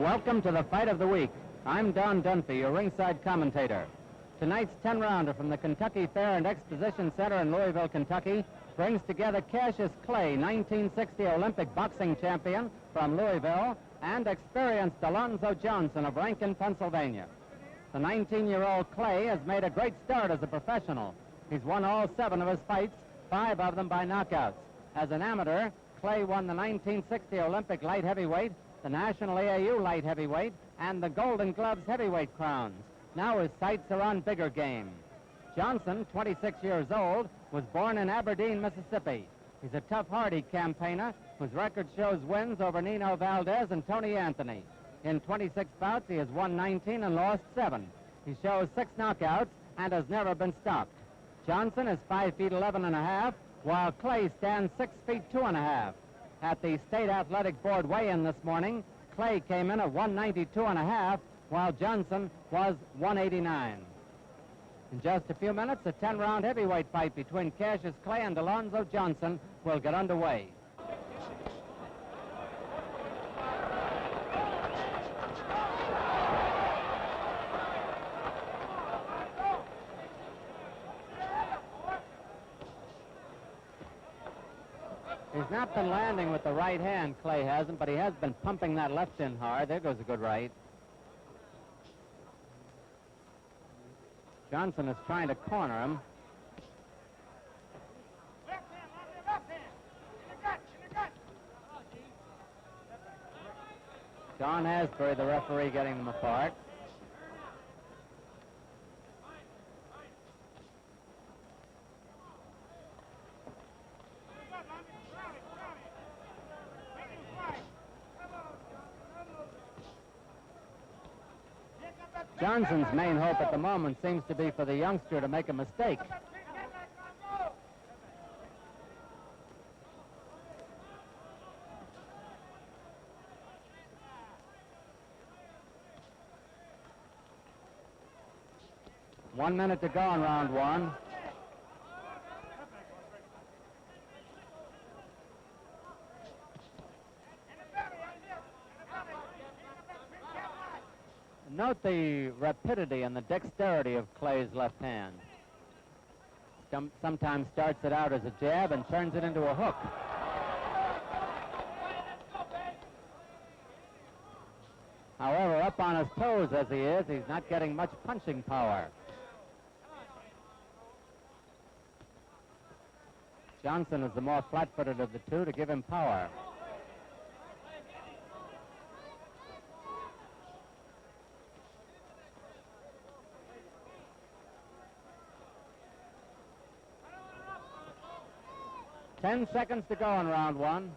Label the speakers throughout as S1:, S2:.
S1: Welcome to the fight of the week. I'm Don Dunphy, your ringside commentator. Tonight's 10-rounder from the Kentucky Fair and Exposition Center in Louisville, Kentucky, brings together Cassius Clay, 1960 Olympic boxing champion from Louisville, and experienced Alonzo Johnson of Rankin, Pennsylvania. The 19-year-old Clay has made a great start as a professional. He's won all 7 of his fights, 5 of them by knockouts. As an amateur, Clay won the 1960 Olympic light heavyweight, the National AAU light heavyweight, and the Golden Gloves heavyweight crowns. Now his sights are on bigger game. Johnson, 26 years old, was born in Aberdeen, Mississippi. He's a tough, hardy campaigner whose record shows wins over Nino Valdez and Tony Anthony. In 26 bouts, he has won 19 and lost 7. He shows 6 knockouts and has never been stopped. Johnson is 5 feet 11 and a half, while Clay stands 6 feet 2 and a half. At the State Athletic Board weigh-in this morning, Clay came in at 192 and a half, while Johnson was 189. In just a few minutes, a 10-round heavyweight fight between Cassius Clay and Alonzo Johnson will get underway. He's not been landing with the right hand, Clay hasn't, but he has been pumping that left in hard. There goes a good right. Johnson is trying to corner him. John Asbury, the referee, getting them apart. Johnson's main hope at the moment seems to be for the youngster to make a mistake. One minute to go in round 1. Note the rapidity and the dexterity of Clay's left hand. Sometimes starts it out as a jab and turns it into a hook. However, up on his toes as he is, he's not getting much punching power. Johnson is the more flat-footed of the two to give him power. Ten seconds to go in round 1.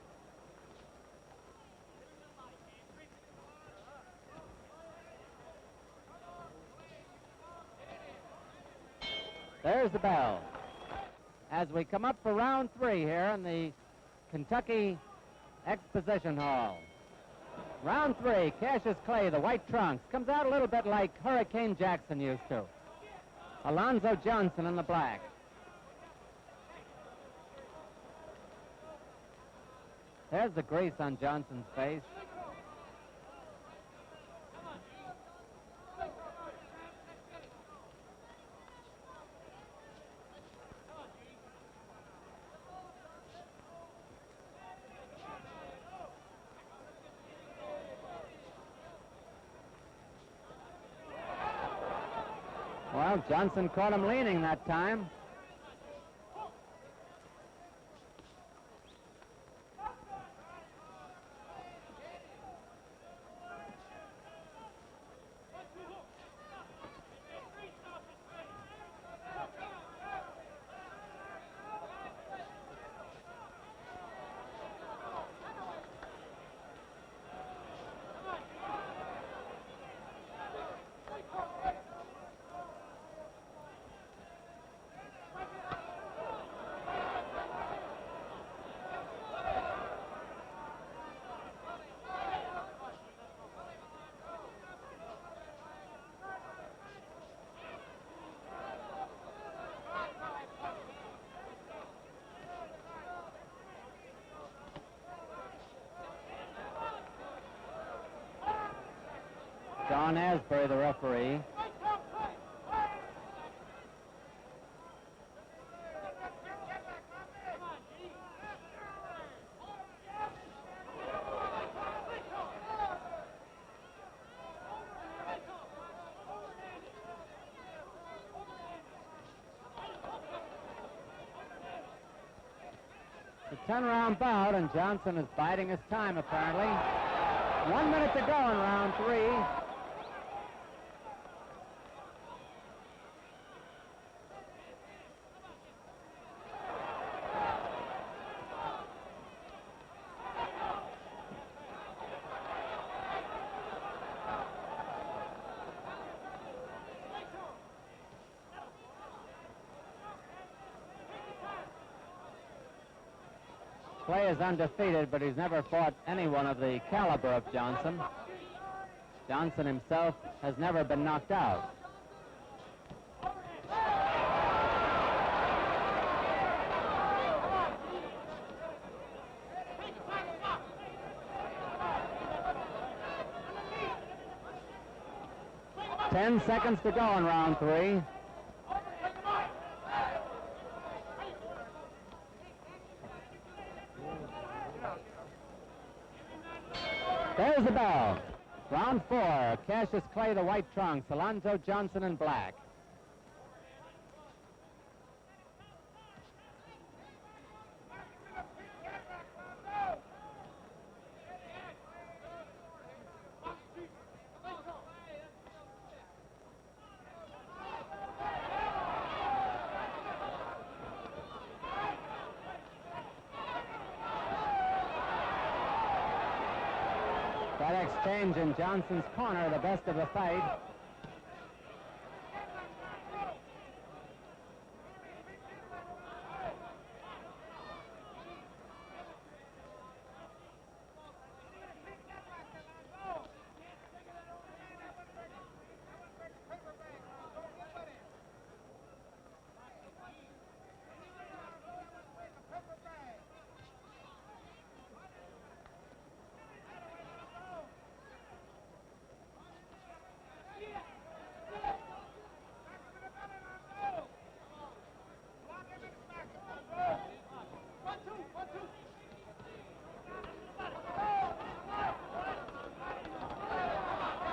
S1: There's the bell. As we come up for round 3 here in the Kentucky Exposition Hall. Round 3, Cassius Clay, the white trunks, comes out a little bit like Hurricane Jackson used to. Alonzo Johnson in the black. There's the grease on Johnson's face. Well, Johnson caught him leaning that time. Don Asbury, the referee. It's a 10-round bout, and Johnson is biding his time, apparently. 1 minute to go in round 3. Clay is undefeated, but he's never fought anyone of the caliber of Johnson. Johnson himself has never been knocked out. Ten seconds to go in round 3. There's the bell. Round 4, Cassius Clay, the white trunks, Alonzo Johnson in black. That exchange in Johnson's corner, the best of the fight.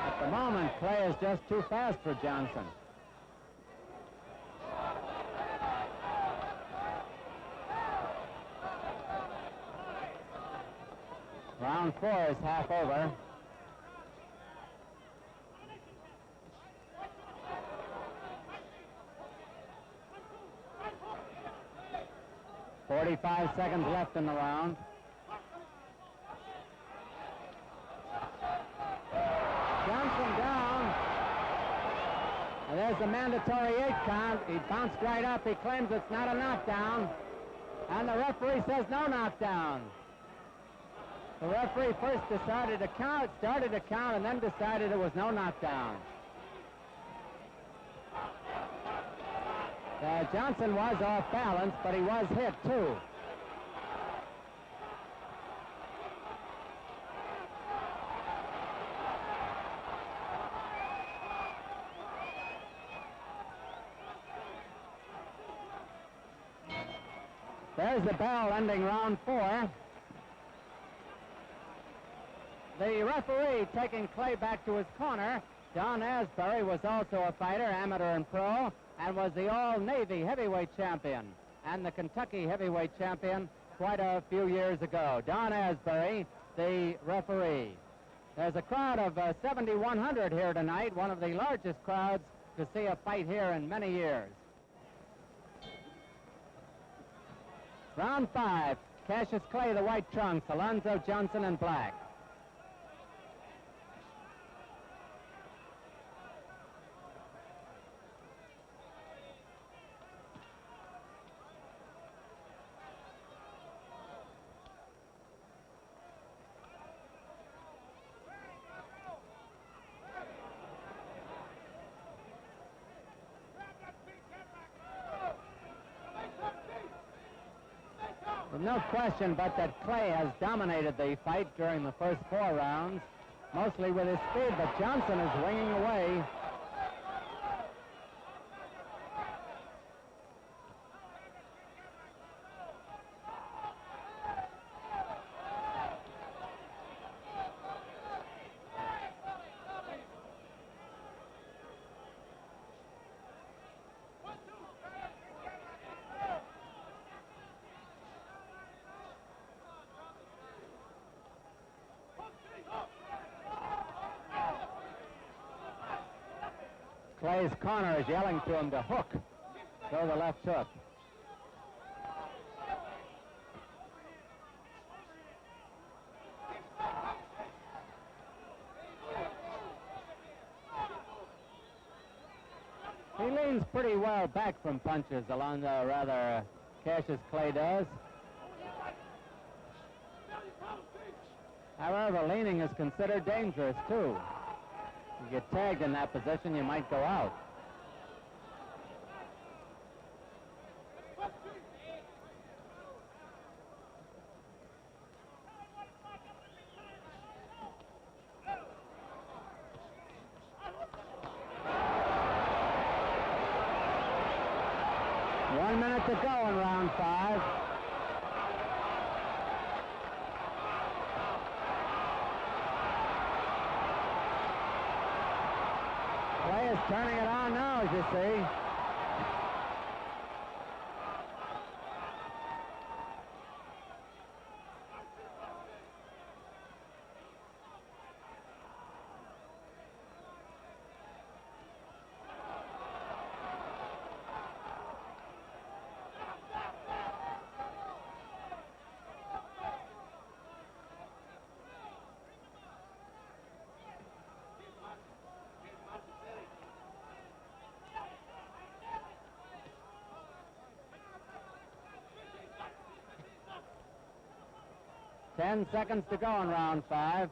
S1: At the moment, Clay is just too fast for Johnson. Round 4 is half over. "45 seconds left in the round. Johnson down. And there's the mandatory 8 count. He bounced right up. He claims it's not a knockdown. And the referee says no knockdown. The referee first started to count, and then decided it was no knockdown. Johnson was off balance, but he was hit, too. There's the bell ending round 4. The referee taking Clay back to his corner. Don Asbury was also a fighter, amateur and pro, and was the All-Navy heavyweight champion and the Kentucky heavyweight champion quite a few years ago. Don Asbury, the referee. There's a crowd of 7,100 here tonight, one of the largest crowds to see a fight here in many years. Round 5, Cassius Clay, the white trunks, Alonzo Johnson in black. No question but that Clay has dominated the fight during the first 4 rounds. mostly with his speed, but Johnson is winging away. Clay's corner is yelling to him to hook. Throw the left hook. He leans pretty well back from punches, Cassius Clay does. However, leaning is considered dangerous, too. You get tagged in that position, you might go out. One minute to go in round 5. Clay is turning it on now, as you see. Ten seconds to go in round 5.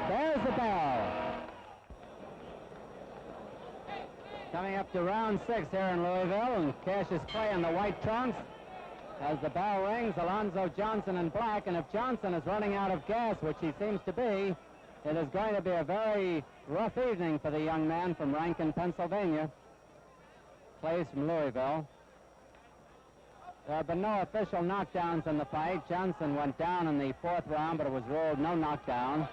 S1: There's the bell. Coming up to round 6 here in Louisville, and Cassius Clay in the white trunks. As the bell rings, Alonzo Johnson in black, and if Johnson is running out of gas, which he seems to be, it is going to be a very rough evening for the young man from Rankin, Pennsylvania. Clay's from Louisville. There have been no official knockdowns in the fight. Johnson went down in the 4th round, but it was ruled no knockdown.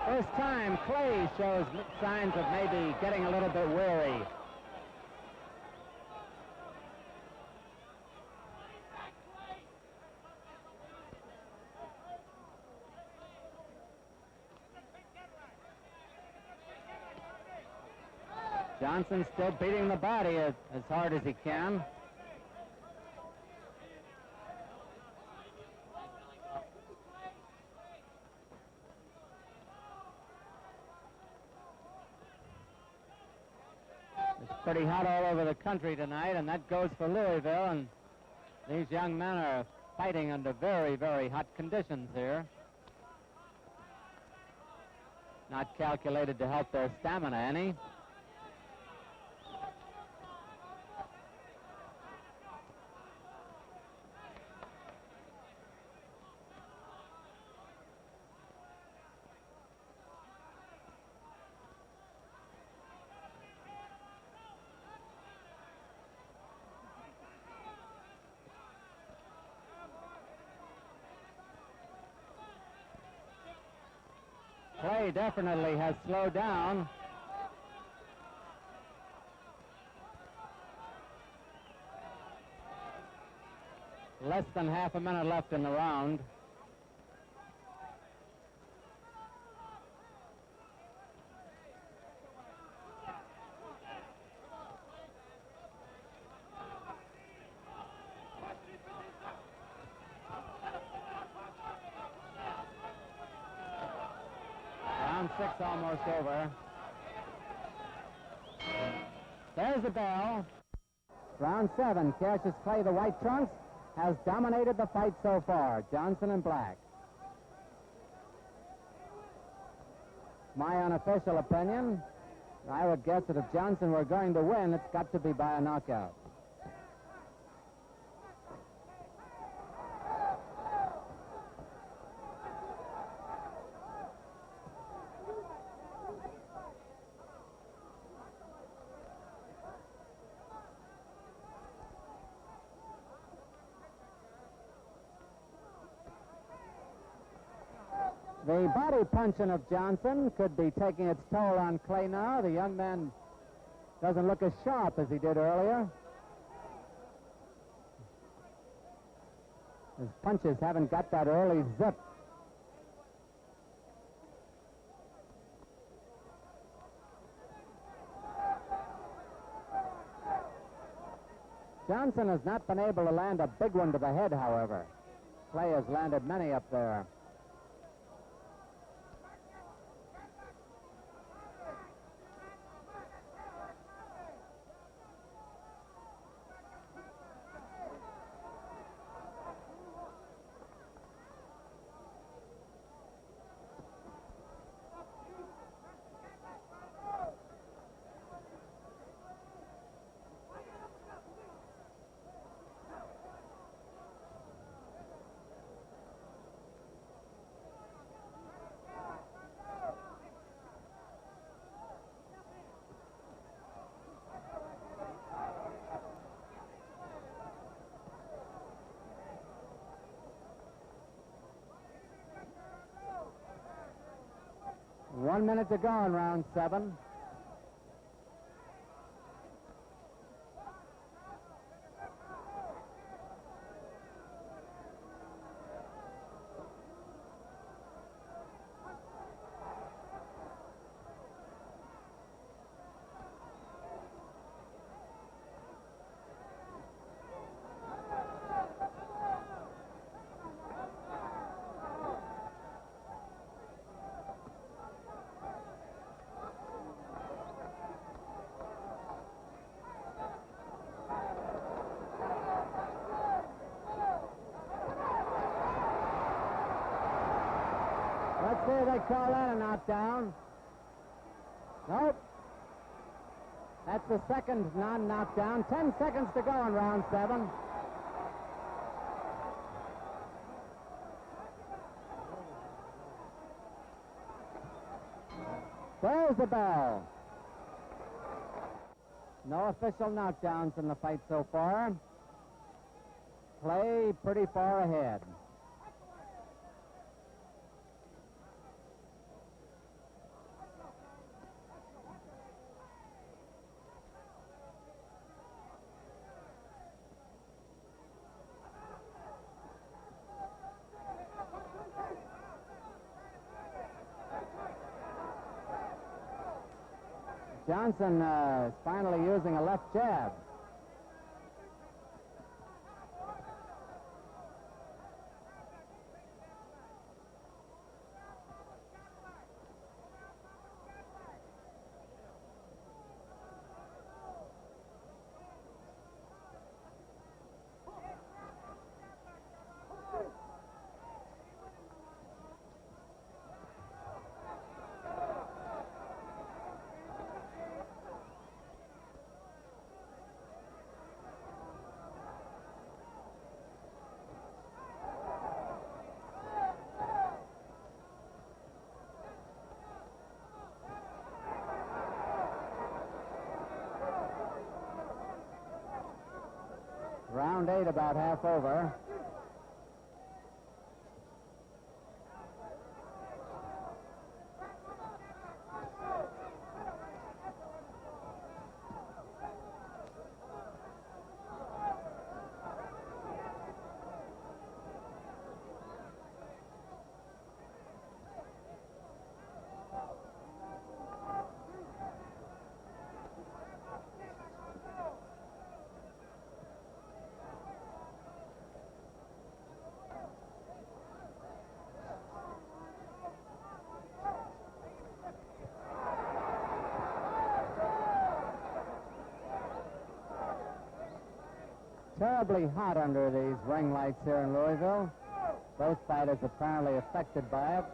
S1: This time, Clay shows signs of maybe getting a little bit weary. Johnson's still beating the body as hard as he can. Pretty hot all over the country tonight, and that goes for Louisville, and these young men are fighting under very, very hot conditions here. Not calculated to help their stamina any. Clay definitely has slowed down. Less than half a minute left in the round. Round 6 almost over. There's the bell. Round 7, Cassius Clay, the white trunks, has dominated the fight so far. Johnson in black. My unofficial opinion, I would guess that if Johnson were going to win, it's got to be by a knockout. The body punching of Johnson could be taking its toll on Clay now. The young man doesn't look as sharp as he did earlier. His punches haven't got that early zip. Johnson has not been able to land a big one to the head, however. Clay has landed many up there. One minute to go in round 7. Let's see if they call that a knockdown. Nope. That's the second non-knockdown. 10 seconds to go in round 7. There's the bell. No official knockdowns in the fight so far. Clay pretty far ahead. Johnson is finally using a left jab. Round 8 about half over. terribly hot under these ring lights here in Louisville. Both fighters apparently affected by it.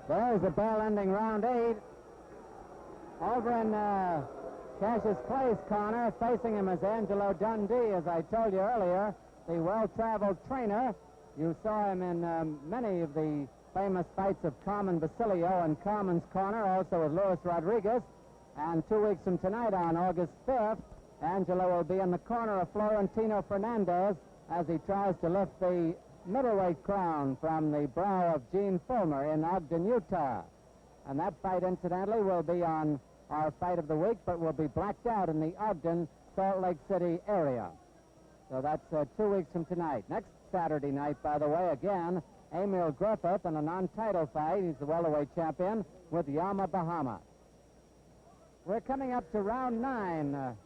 S1: There's the bell ending round 8. Over in Cassius Clay's corner, facing him is Angelo Dundee, as I told you earlier, the well-traveled trainer. You saw him in many of the famous fights of Carmen Basilio in Carmen's corner, also with Luis Rodriguez. And 2 weeks from tonight, on August 5th, Angelo will be in the corner of Florentino Fernandez as he tries to lift the middleweight crown from the brow of Gene Fulmer in Ogden, Utah. And that fight, incidentally, will be on our fight of the week, but will be blacked out in the Ogden, Salt Lake City area. So that's 2 weeks from tonight. Next Saturday night, by the way, again, Emil Griffith in a non-title fight. He's the welterweight champion with Yama Bahama. We're coming up to round 9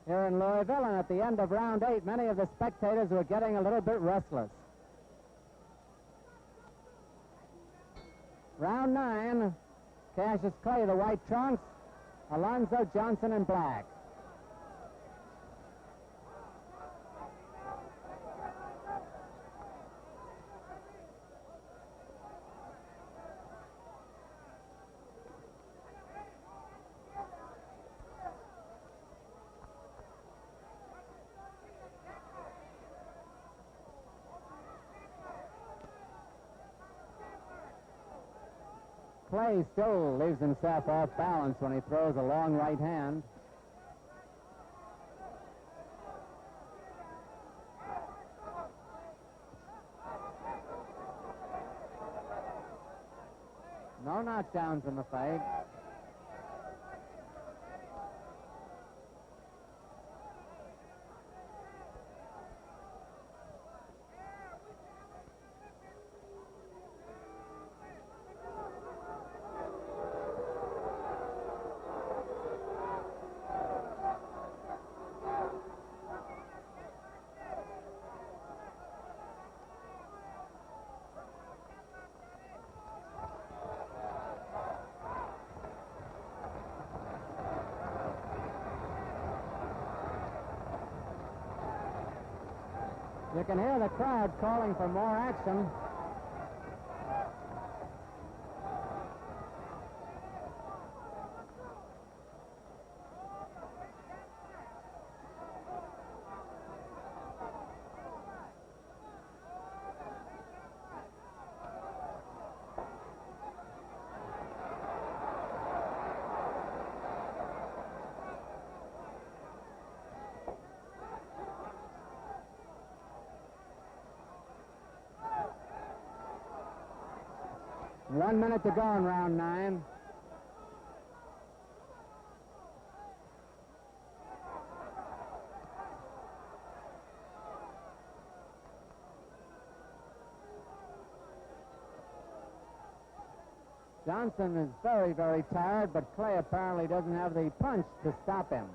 S1: here in Louisville, and at the end of round 8, many of the spectators were getting a little bit restless. Round 9, Cassius Clay, the white trunks, Alonzo Johnson in black. Clay still leaves himself off balance when he throws a long right hand. No knockdowns in the fight. You can hear the crowd calling for more action. One minute to go in round 9. Johnson is very, very tired, but Clay apparently doesn't have the punch to stop him.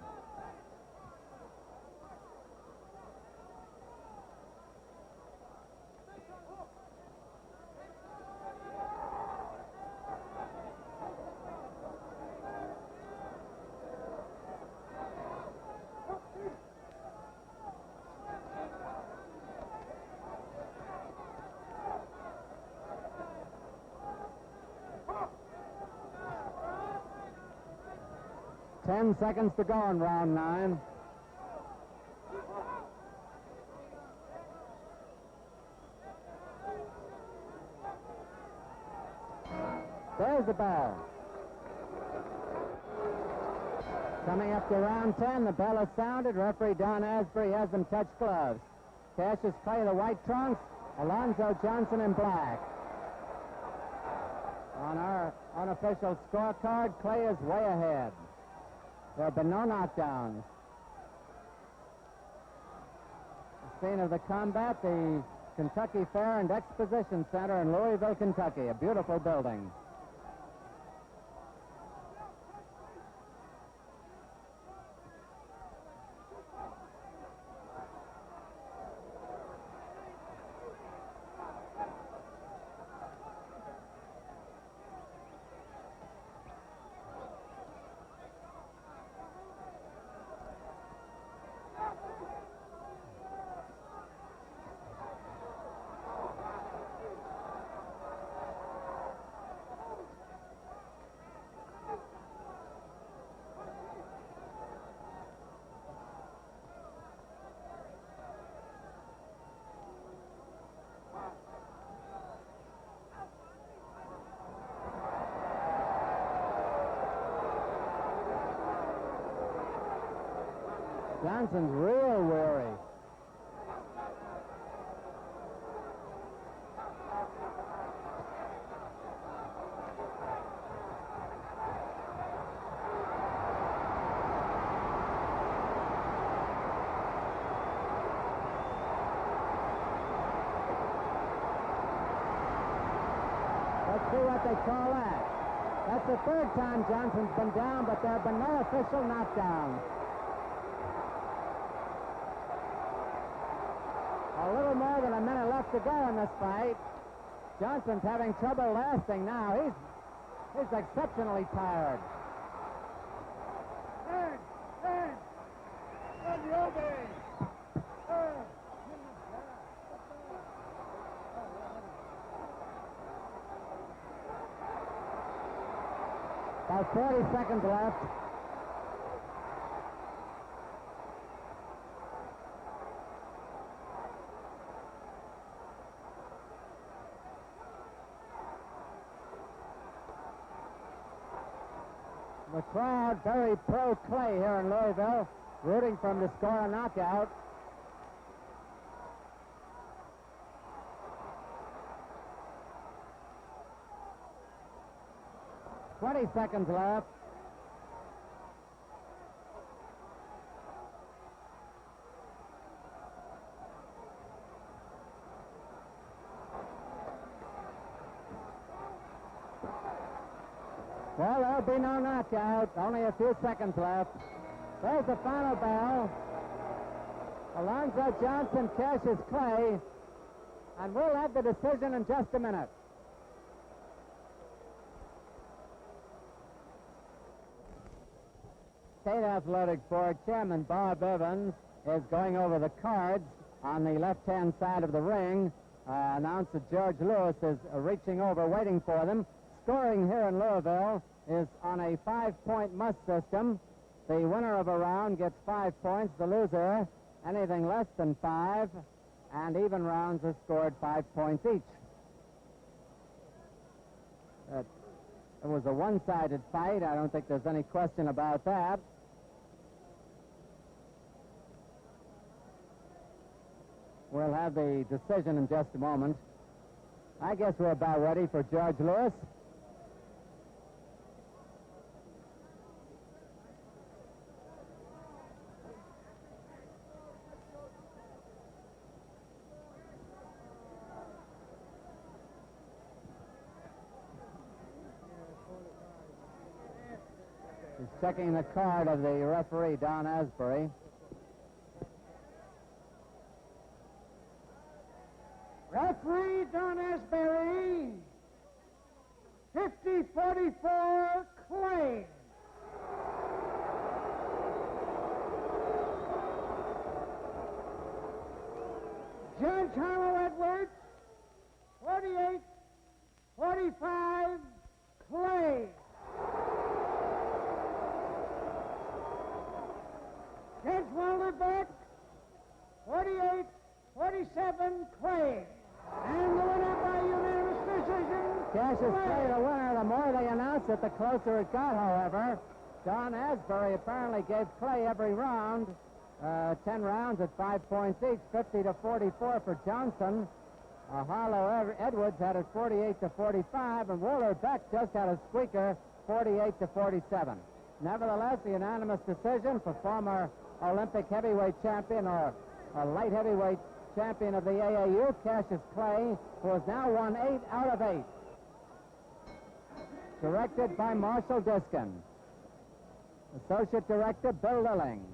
S1: Ten seconds to go in round 9. There's the ball. Coming up to round 10, the bell is sounded. Referee Don Asbury has them touch gloves. Cassius Clay, the white trunks. Alonzo Johnson in black. On our unofficial scorecard, Clay is way ahead. There have been no knockdowns. The scene of the combat, the Kentucky Fair and Exposition Center in Louisville, Kentucky. A beautiful building. Johnson's real weary. Let's see what they call that. That's the third time Johnson's been down, but there have been no official knockdowns. A little more than a minute left to go in this fight. Johnson's having trouble lasting now. He's exceptionally tired. About 40 seconds left. The crowd very pro-Clay here in Louisville, rooting for him to score a knockout. "20 seconds left. Well, there'll be no knockout. Only a few seconds left. There's the final bell. Alonzo Johnson, Cassius Clay. And we'll have the decision in just a minute. State Athletic Board Chairman Bob Evans is going over the cards on the left-hand side of the ring. Announcer George Lewis is reaching over, waiting for them. Scoring here in Louisville is on a 5-point must system. The winner of a round gets 5 points. The loser, anything less than 5, and even rounds are scored 5 points each. It was a one-sided fight. I don't think there's any question about that. We'll have the decision in just a moment. I guess we're about ready for George Lewis. He's checking the card of the referee, Don Asbury.
S2: Referee Don Asbury, 50-44, Clay. Judge Harlow Edwards, 48-45, Clay. Judge Walter Beck, 48-47, Clay. And the winner by unanimous decision,
S1: Cassius Clay, the winner. The more they announce it, the closer it got, however. Don Asbury apparently gave Clay every round, 10 rounds at 5 points each, 50-44 for Johnson. Harlow Edwards had it 48-45, and Wooler Beck just had a squeaker, 48-47. Nevertheless, the unanimous decision for former Olympic heavyweight champion or light heavyweight champion of the AAU, Cassius Clay, who has now won 8 out of 8. Directed by Marshall Diskin. Associate Director Bill Lilling.